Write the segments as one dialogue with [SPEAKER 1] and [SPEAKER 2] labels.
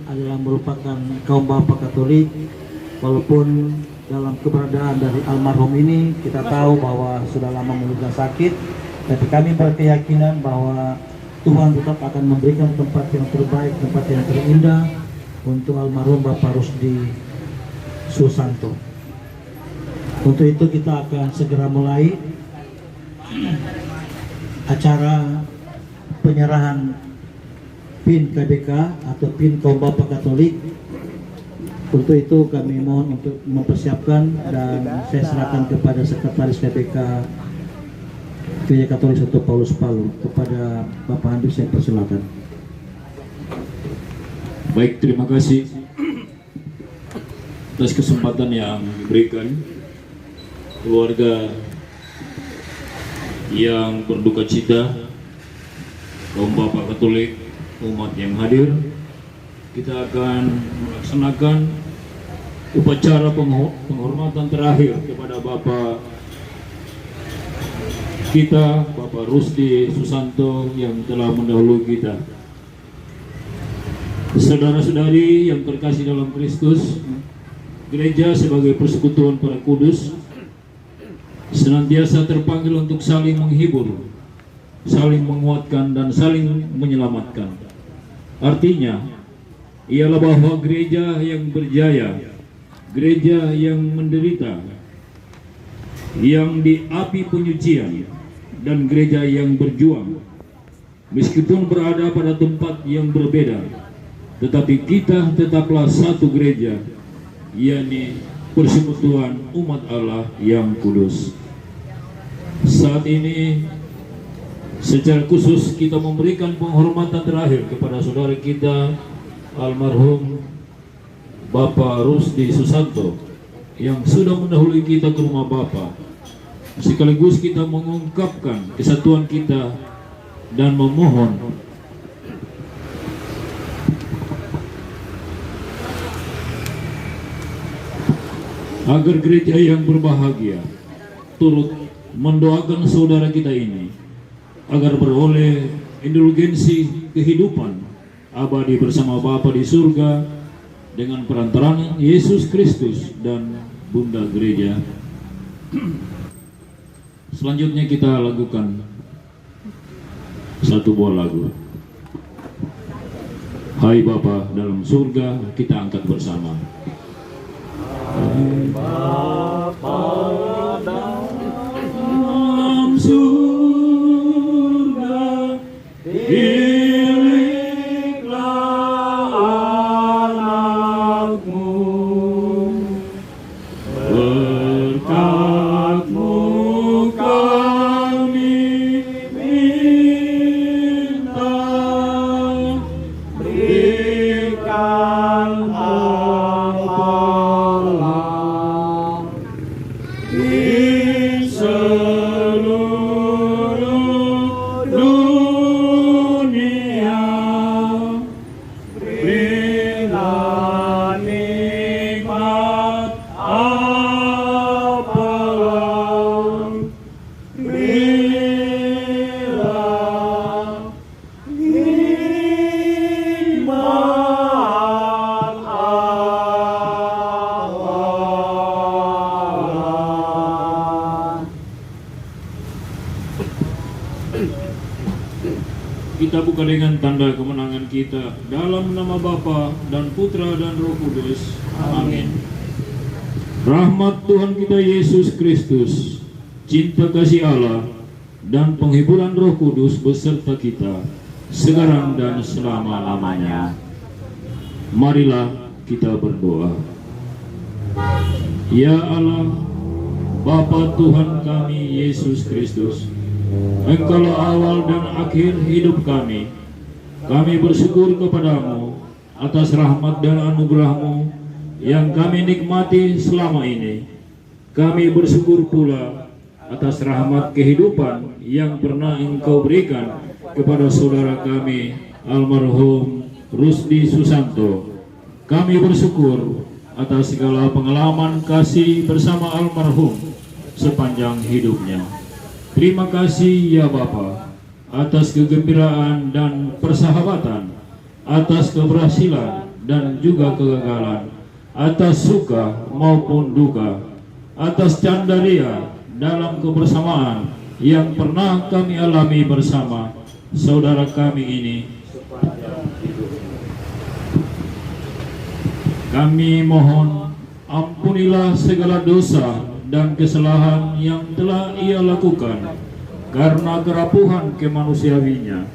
[SPEAKER 1] adalah merupakan kaum Bapak Katolik. Walaupun dalam keberadaan dari almarhum ini kita tahu bahwa sudah lama menderita sakit, tapi kami berkeyakinan bahwa Tuhan tetap akan memberikan tempat yang terbaik, tempat yang terindah untuk almarhum Bapak Rusdi Susanto. Untuk itu kita akan segera mulai acara penyerahan PIN KBK atau PIN kaum Bapak Katolik. Untuk itu kami mohon untuk mempersiapkan dan saya serahkan kepada Sekretaris KBK Gereja Katolik Santo Paulus Palu. Kepada Bapak Andri saya persilakan.
[SPEAKER 2] Baik, terima kasih atas kesempatan yang diberikan keluarga yang berduka cita, kaum Bapak Katolik, umat yang hadir. Kita akan melaksanakan upacara penghormatan terakhir kepada Bapak kita, Bapak Rusdi Susanto yang telah mendahului kita. Saudara-saudari yang terkasih dalam Kristus, gereja sebagai persekutuan para kudus senantiasa terpanggil untuk saling menghibur, saling menguatkan, dan saling menyelamatkan. Artinya ialah bahwa gereja yang berjaya, gereja yang menderita, yang di api penyucian, dan gereja yang berjuang, meskipun berada pada tempat yang berbeda, tetapi kita tetaplah satu gereja, yakni persekutuan umat Allah yang kudus. Saat ini secara khusus kita memberikan penghormatan terakhir kepada saudara kita almarhum Bapak Rusdi Susanto yang sudah mendahului kita ke rumah Bapak. Sekaligus kita mengungkapkan kesatuan kita dan memohon agar gereja yang berbahagia turut mendoakan saudara kita ini agar beroleh indulgensi kehidupan abadi bersama Bapa di surga dengan perantaraan Yesus Kristus dan Bunda Gereja. Selanjutnya kita lakukan satu buah lagu. Hai Bapa dalam surga, kita angkat bersama. Hai Bapa dalam surga, kita buka dengan tanda kemenangan kita dalam nama Bapa dan Putra dan Roh Kudus. Amin. Rahmat Tuhan kita Yesus Kristus, cinta kasih Allah, dan penghiburan Roh Kudus beserta kita sekarang dan selama-lamanya. Marilah kita berdoa. Ya Allah, Bapa Tuhan kami Yesus Kristus, Engkaulah awal dan akhir hidup kami. Kami bersyukur kepadamu atas rahmat dan anugerah-Mu yang kami nikmati selama ini. Kami bersyukur pula atas rahmat kehidupan yang pernah Engkau berikan kepada saudara kami almarhum Rusdi Susanto. Kami bersyukur atas segala pengalaman kasih bersama almarhum sepanjang hidupnya. Terima kasih ya Bapa atas kegembiraan dan persahabatan, atas keberhasilan dan juga kegagalan, atas suka maupun duka, atas candaria dalam kebersamaan yang pernah kami alami bersama saudara kami ini. Kami mohon ampunilah segala dosa dan kesalahan yang telah ia lakukan karena kerapuhan kemanusiawinya,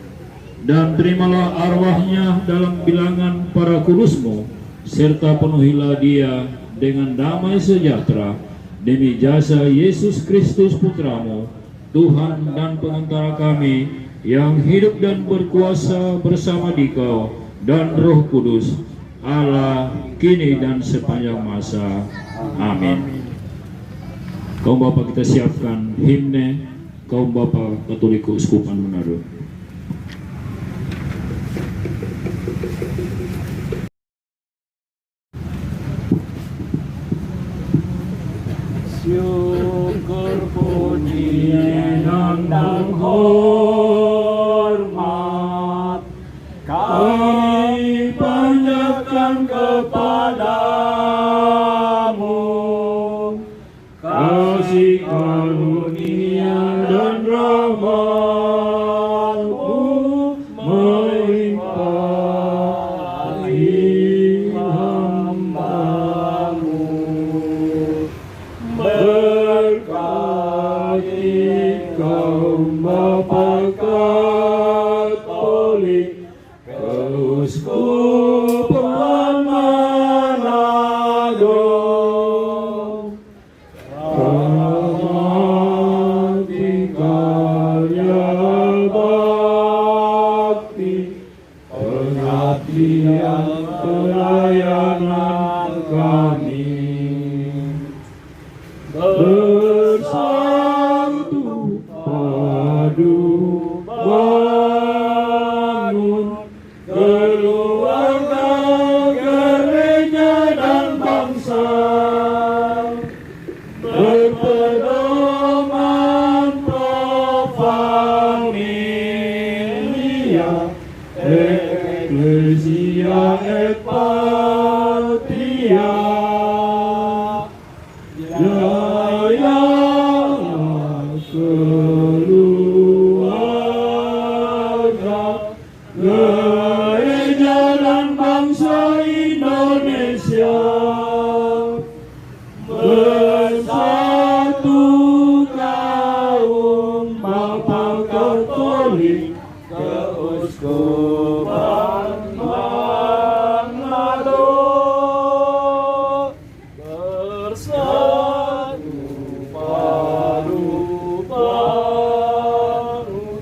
[SPEAKER 2] dan terimalah arwahnya dalam bilangan para kudus-Mu, serta penuhilah dia dengan damai sejahtera demi jasa Yesus Kristus Putra-Mu, Tuhan dan pengantara kami, yang hidup dan berkuasa bersama Dikau dan Roh Kudus, Allah kini dan sepanjang masa. Amin. Kaum Bapak, kita siapkan himne Kaum Bapak Katolik Keuskupan Manado.
[SPEAKER 3] Syukur pujian dan hormat kami panjatkan kepadamu, kasih karunia dan rahmat-Mu melimpahi hamba-Mu. Berkati kaum Bapa Katolik Keuskupan Manado, rahmati karya bakti, perhatian pelayanan kami, bersatu padu bangun keluarga, gereja dan bangsa, berpedoman pro familia, ecclesia et patria. Jayalah keluarga, gereja dan bangsa Indonesia, bersatu kaum Bapa Katolik Keuskupan Manado, bersatu padu bangun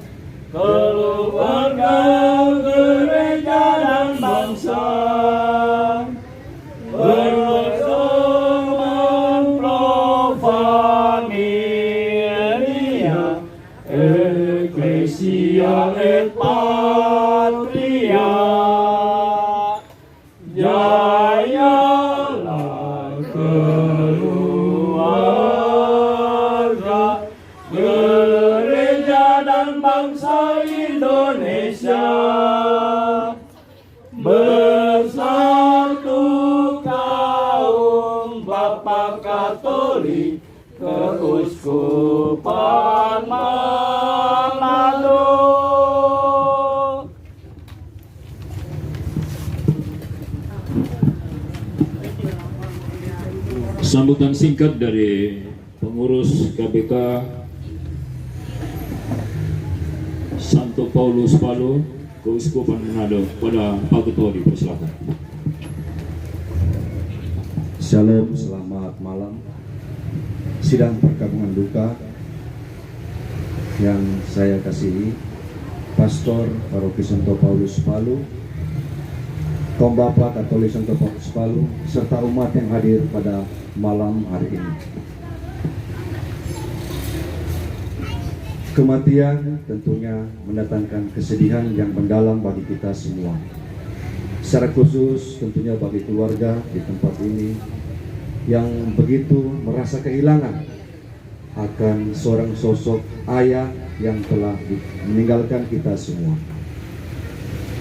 [SPEAKER 3] keluarga, gereja dan bangsa, berpedoman pro familia, ecclesia et patria. Jayalah keluarga, gereja dan bangsa Indonesia, bersatu kaum Bapa Katolik Keuskupan Manado.
[SPEAKER 2] Sambutan singkat dari pengurus KBK Santo Paulus Palu Keuskupan Manado pada Pak Ketua, dipersilakan.
[SPEAKER 4] Shalom, selamat malam. Sidang perkabungan duka yang saya kasihi, Pastor Paroki Santo Paulus Palu, kaum Bapa Katolik Santo Paulus Palu, serta umat yang hadir pada malam hari ini. Kematian tentunya mendatangkan kesedihan yang mendalam bagi kita semua. Secara khusus tentunya bagi keluarga di tempat ini yang begitu merasa kehilangan akan seorang sosok ayah yang telah meninggalkan kita semua.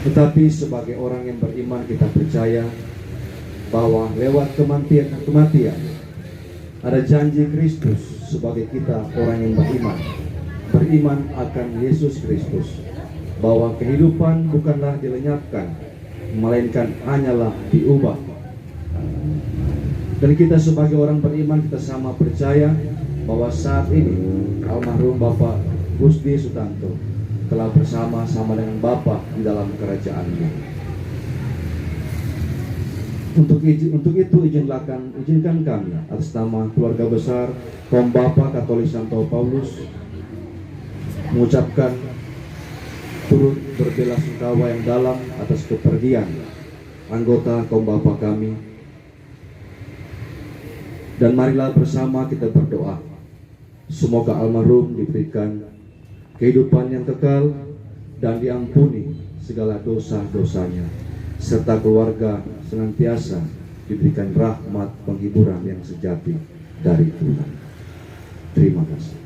[SPEAKER 4] Tetapi sebagai orang yang beriman, kita percaya bahwa lewat kematian ada janji Kristus sebagai kita orang yang beriman akan Yesus Kristus, bahwa kehidupan bukanlah dilenyapkan, melainkan hanyalah diubah. Dan kita sebagai orang beriman, kita sama percaya bahwa saat ini almarhum Bapak Gusdi Sutanto telah bersama-sama dengan Bapa di dalam kerajaan-Nya. Untuk itu izinkan kami atas nama keluarga besar Kaum Bapa Katolik Santo Paulus mengucapkan turut berbelasungkawa yang dalam atas kepergian anggota Kaum Bapa kami. Dan marilah bersama kita berdoa, semoga almarhum diberikan kehidupan yang kekal dan diampuni segala dosa-dosanya, serta keluarga senantiasa diberikan rahmat penghiburan yang sejati dari Tuhan. Terima kasih.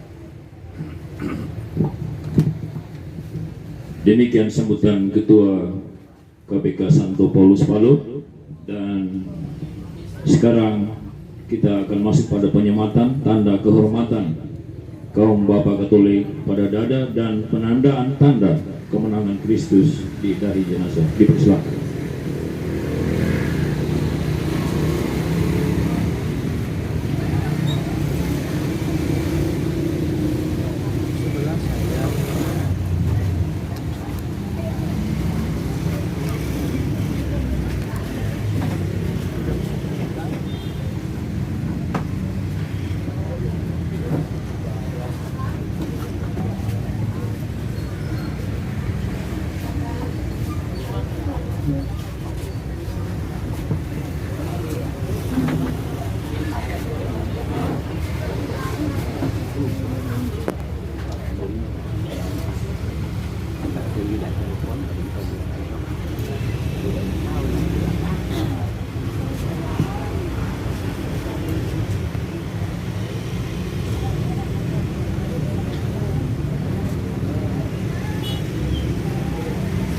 [SPEAKER 2] Demikian sambutan Ketua KPK Santo Paulus Palu. Dan sekarang kita akan masuk pada penyematan tanda kehormatan kaum Bapa Katolik pada dada dan penandaan tanda kemenangan Kristus di dahi jenazah. Dipersilakan.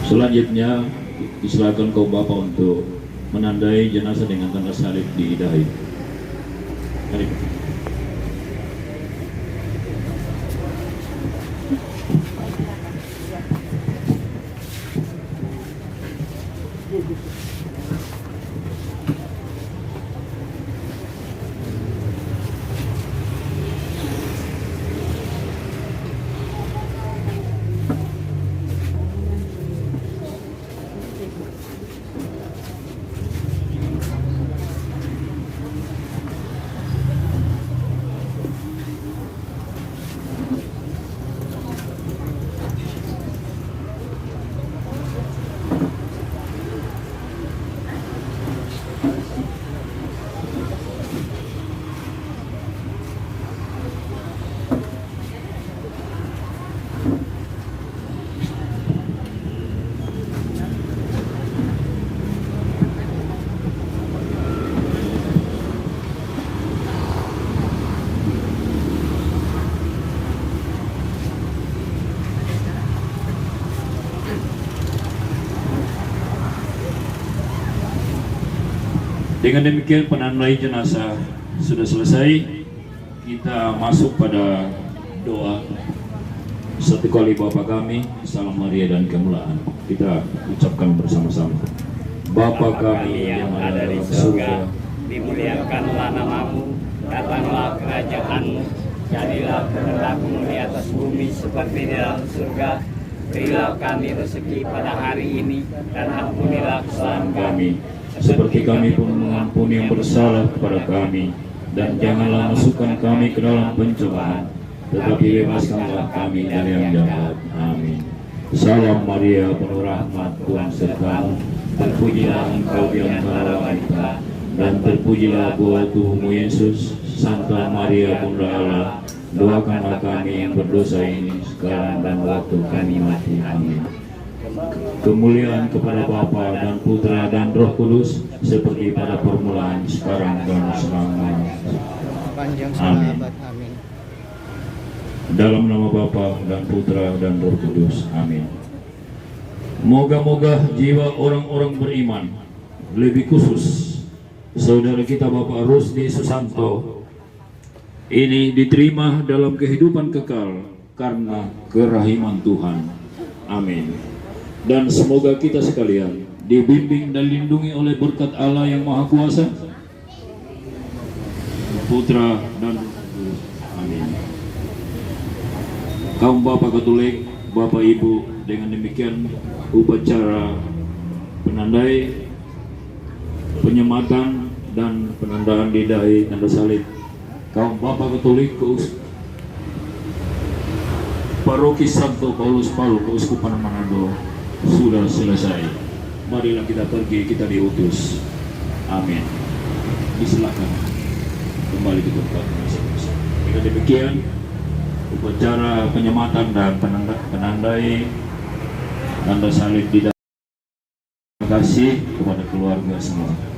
[SPEAKER 2] Selanjutnya disilakan kaum Bapak untuk menandai jenazah dengan tanda salib di dahi. Mari. Dengan demikian penandai jenazah sudah selesai. Kita masuk pada doa satu kali Bapa kami, Salam Maria dan Kemuliaan. Kita ucapkan bersama-sama. Bapa kami yang ada di surga,
[SPEAKER 3] dimuliakanlah namamu, datanglah kerajaanmu, jadilah kehendakmu di atas bumi seperti di dalam surga. Berilah kami rezeki pada hari ini, dan ampunilah kesalahan kami, seperti kami pun mengampuni yang bersalah kepada kami. Dan janganlah masukkan kami ke dalam pencobaan, tetapi bebaskanlah kami dari yang jahat. Amin. Salam Maria, penuh rahmat, Tuhan sertamu. Terpujilah engkau di antara wanita, dan terpujilah buah tubuhmu Yesus. Santa Maria Bunda Allah, doakanlah kami yang berdosa ini sekarang dan waktu kami mati. Amin. Kemuliaan kepada Bapa dan Putra dan Roh Kudus, seperti pada permulaan, sekarang dan selamanya. Amin. Dalam nama Bapa dan Putra dan Roh Kudus. Amin.
[SPEAKER 2] Moga-moga jiwa orang-orang beriman, lebih khusus saudara kita Bapak Rusdi Susanto ini diterima dalam kehidupan kekal karena kerahiman Tuhan. Amin. Dan semoga kita sekalian dibimbing dan dilindungi oleh berkat Allah yang Maha Kuasa, Putra dan Roh Kudus. Amin. Kaum Bapak Katolik, Bapak Ibu, dengan demikian upacara penandai, penyematan dan penandaan didai tanda salib kaum Bapak Katolik Paroki Santo Paulus Palu Keuskupan Manado sudah selesai. Marilah kita pergi, kita diutus. Amin. Disilakan kembali ke tempat masing-masing. Dengan demikian upacara penyematan dan penandai tanda salib didai. Terima kasih kepada keluarga semua.